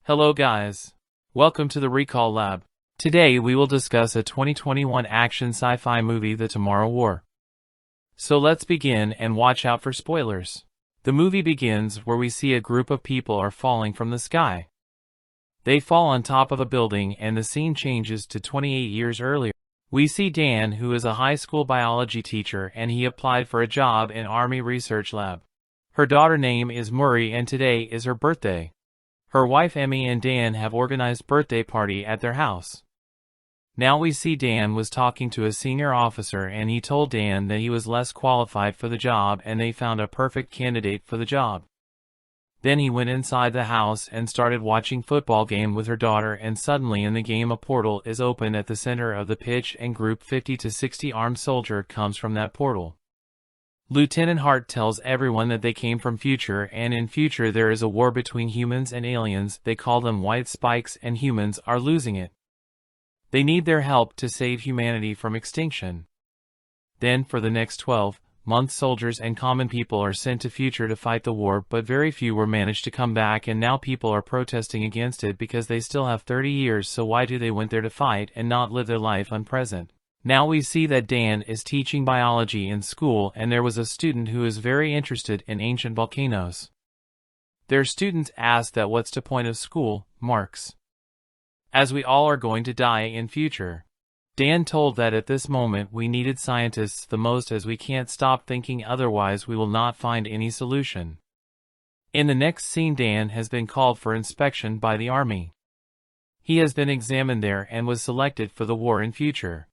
Hello guys. Welcome to the Recall Lab. Today we will discuss a 2021 action sci-fi movie, The Tomorrow War. So let's begin and watch out for spoilers. The movie begins where we see a group of people are falling from the sky. They fall on top of a building and the scene changes to 28 years earlier. We see Dan, who is a high school biology teacher, and he applied for a job in Army Research Lab. Her daughter name is Murray and today is her birthday. Her wife Emmy and Dan have organized birthday party at their house. Now we see Dan was talking to a senior officer and he told Dan that he was less qualified for the job and they found a perfect candidate for the job. Then he went inside the house and started watching football game with her daughter, and suddenly in the game a portal is opened at the center of the pitch and group 50 to 60 armed soldier comes from that portal. Lieutenant Hart tells everyone that they came from future, and in future there is a war between humans and aliens. They call them white spikes and humans are losing it. They need their help to save humanity from extinction. Then for the next 12 months soldiers and common people are sent to future to fight the war, but very few were managed to come back, and now people are protesting against it because they still have 30 years, so why do they went there to fight and not live their life unpresent? Now we see that Dan is teaching biology in school, and there was a student who is very interested in ancient volcanoes. Their students asked that what's the point of school, Marks? As we all are going to die in future. Dan told that at this moment we needed scientists the most, as we can't stop thinking, otherwise we will not find any solution. In the next scene Dan has been called for inspection by the army. He has been examined there and was selected for the war in future.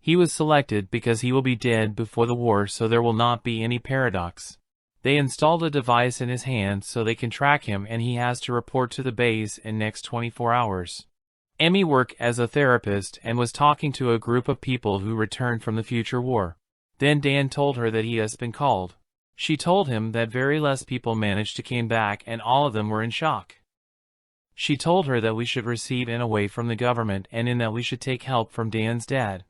He was selected because he will be dead before the war, so there will not be any paradox. They installed a device in his hand so they can track him, and he has to report to the base in next 24 hours. Emmy worked as a therapist and was talking to a group of people who returned from the future war. Then Dan told her that he has been called. She told him that very less people managed to came back and all of them were in shock. She told her that we should receive in away from the government and in that we should take help from Dan's dad.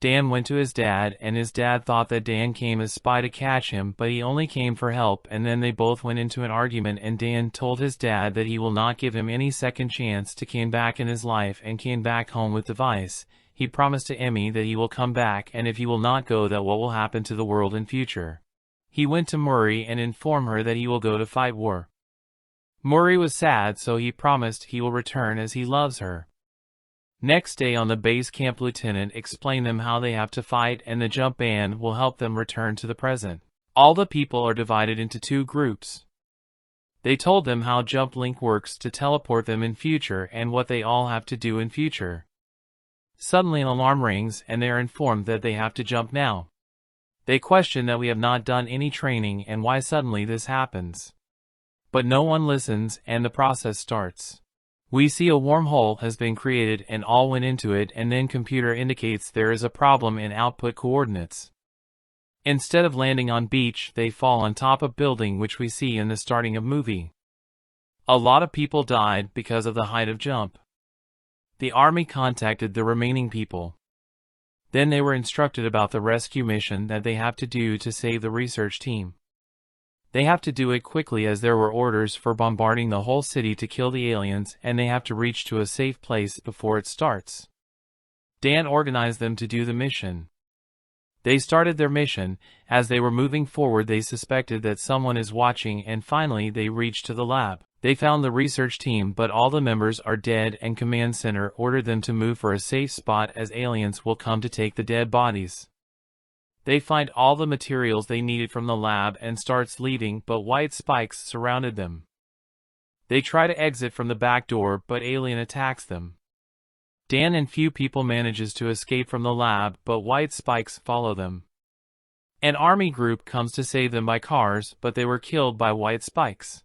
Dan went to his dad, and his dad thought that Dan came as spy to catch him, but he only came for help, and then they both went into an argument, and Dan told his dad that he will not give him any second chance to came back in his life and came back home with device. He promised to Emmy that he will come back, and if he will not go, that what will happen to the world in future. He went to Murray and informed her that he will go to fight war. Murray was sad, so he promised he will return as he loves her. Next day on the base camp, Lieutenant explained them how they have to fight, and the jump band will help them return to the present. All the people are divided into two groups. They told them how Jump Link works to teleport them in future and what they all have to do in future. Suddenly an alarm rings and they are informed that they have to jump now. They question that we have not done any training and why suddenly this happens. But no one listens and the process starts. We see a wormhole has been created and all went into it, and then computer indicates there is a problem in output coordinates. Instead of landing on beach, they fall on top of building, which we see in the starting of movie. A lot of people died because of the height of jump. The army contacted the remaining people. Then they were instructed about the rescue mission that they have to do to save the research team. They have to do it quickly as there were orders for bombarding the whole city to kill the aliens, and they have to reach to a safe place before it starts. Dan organized them to do the mission. They started their mission. As they were moving forward, they suspected that someone is watching, and finally they reached to the lab. They found the research team, but all the members are dead, and Command Center ordered them to move for a safe spot as aliens will come to take the dead bodies. They find all the materials they needed from the lab and starts leaving, but white spikes surrounded them. They try to exit from the back door, but alien attacks them. Dan and few people manages to escape from the lab, but white spikes follow them. An army group comes to save them by cars, but they were killed by white spikes.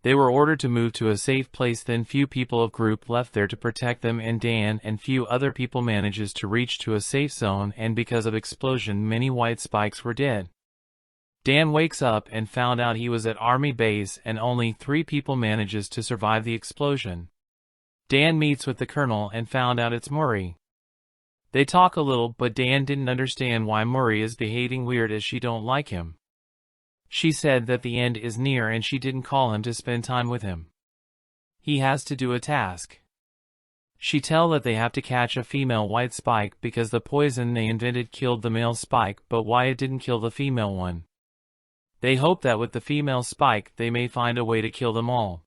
They were ordered to move to a safe place, then few people of group left there to protect them, and Dan and few other people manages to reach to a safe zone, and because of explosion many white spikes were dead. Dan wakes up and found out he was at army base and only 3 people manages to survive the explosion. Dan meets with the colonel and found out it's Murray. They talk a little, but Dan didn't understand why Murray is behaving weird as she don't like him. She said that the end is near and she didn't call him to spend time with him. He has to do a task. She tell that they have to catch a female white spike because the poison they invented killed the male spike, but why it didn't kill the female one. They hope that with the female spike they may find a way to kill them all.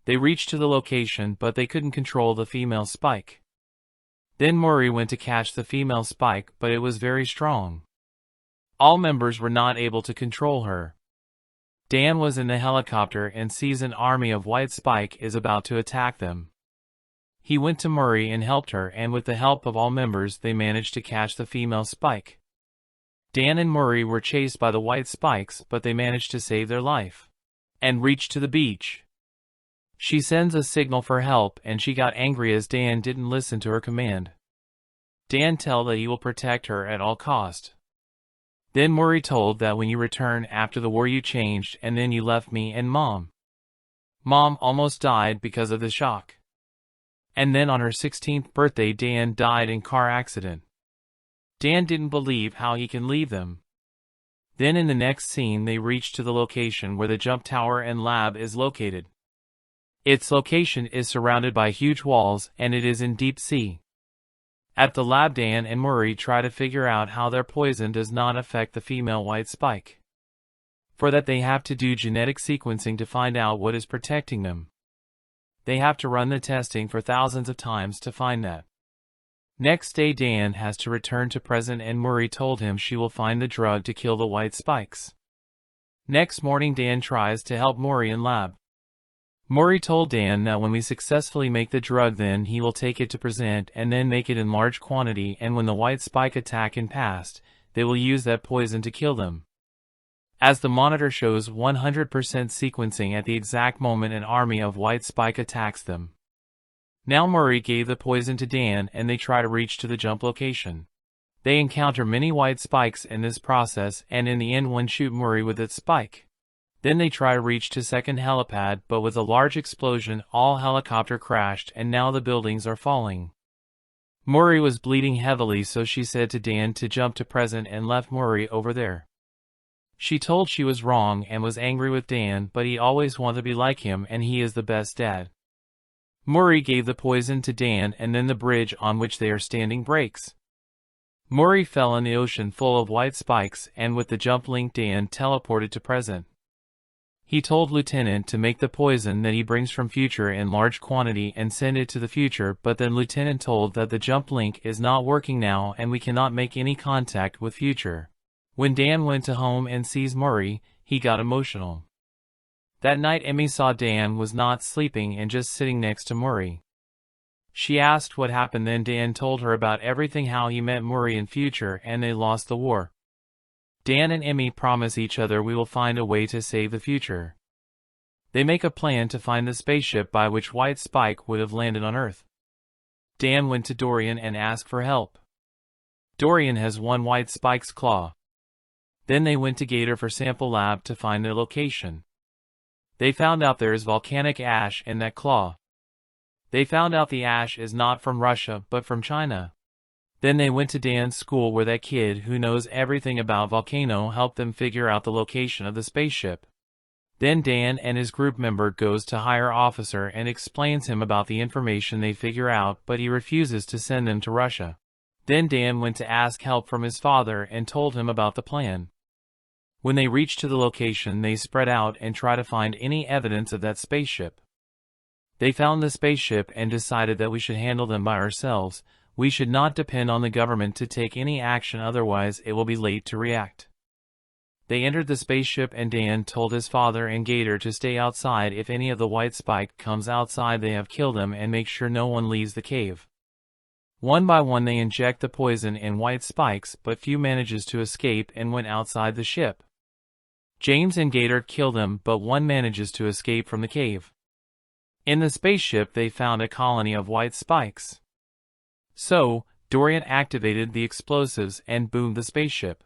They reached to the location, but they couldn't control the female spike. Then Murray went to catch the female spike, but it was very strong. All members were not able to control her. Dan was in the helicopter and sees an army of white spike is about to attack them. He went to Murray and helped her, and with the help of all members they managed to catch the female spike. Dan and Murray were chased by the white spikes, but they managed to save their life and reached to the beach. She sends a signal for help, and she got angry as Dan didn't listen to her command. Dan tell that he will protect her at all cost. Then Murray told that when you return after the war you changed, and then you left me and Mom. Mom almost died because of the shock. And then on her 16th birthday Dan died in car accident. Dan didn't believe how he can leave them. Then in the next scene they reach to the location where the jump tower and lab is located. Its location is surrounded by huge walls and it is in deep sea. At the lab Dan and Murray try to figure out how their poison does not affect the female white spike. For that they have to do genetic sequencing to find out what is protecting them. They have to run the testing for thousands of times to find that. Next day Dan has to return to present and Murray told him she will find the drug to kill the white spikes. Next morning Dan tries to help Murray in lab. Murray told Dan that when we successfully make the drug then he will take it to present and then make it in large quantity, and when the white spike attack in past, they will use that poison to kill them. As the monitor shows 100% sequencing at the exact moment an army of white spike attacks them. Now Murray gave the poison to Dan and they try to reach to the jump location. They encounter many white spikes in this process and in the end one shoot Murray with its spike. Then they try to reach to second helipad, but with a large explosion all helicopter crashed and now the buildings are falling. Murray was bleeding heavily, so she said to Dan to jump to present and left Murray over there. She told she was wrong and was angry with Dan, but he always wanted to be like him and he is the best dad. Murray gave the poison to Dan and then the bridge on which they are standing breaks. Murray fell in the ocean full of white spikes and with the jump link Dan teleported to present. He told Lieutenant to make the poison that he brings from future in large quantity and send it to the future, but then Lieutenant told that the jump link is not working now and we cannot make any contact with future. When Dan went to home and sees Murray, he got emotional. That night Emmy saw Dan was not sleeping and just sitting next to Murray. She asked what happened, then Dan told her about everything, how he met Murray in future and they lost the war. Dan and Emmy promise each other we will find a way to save the future. They make a plan to find the spaceship by which White Spike would have landed on Earth. Dan went to Dorian and asked for help. Dorian has one White Spike's claw. Then they went to Gator for sample lab to find their location. They found out there is volcanic ash in that claw. They found out the ash is not from Russia but from China. Then they went to Dan's school where that kid who knows everything about volcano helped them figure out the location of the spaceship. Then Dan and his group member goes to higher officer and explains him about the information they figure out, but he refuses to send them to Russia. Then Dan went to ask help from his father and told him about the plan. When they reached to the location they spread out and try to find any evidence of that spaceship. They found the spaceship and decided that we should handle them by ourselves. We should not depend on the government to take any action, otherwise it will be late to react. They entered the spaceship and Dan told his father and Gator to stay outside. If any of the White Spike comes outside they have killed them, and make sure no one leaves the cave. One by one they inject the poison in White Spikes, but few manages to escape and went outside the ship. James and Gator kill them, but one manages to escape from the cave. In the spaceship they found a colony of White Spikes. So, Dorian activated the explosives and boomed the spaceship.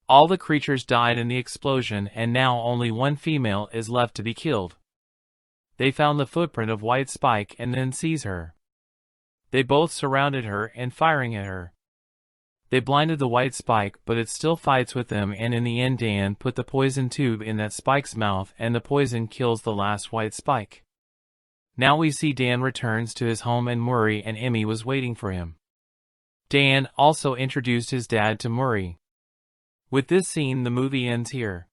All the creatures died in the explosion and now only one female is left to be killed. They found the footprint of White Spike and then seized her. They both surrounded her and firing at her. They blinded the White Spike, but it still fights with them, and in the end Dan put the poison tube in that Spike's mouth and the poison kills the last White Spike. Now we see Dan returns to his home and Murray and Emmy was waiting for him. Dan also introduced his dad to Murray. With this scene, the movie ends here.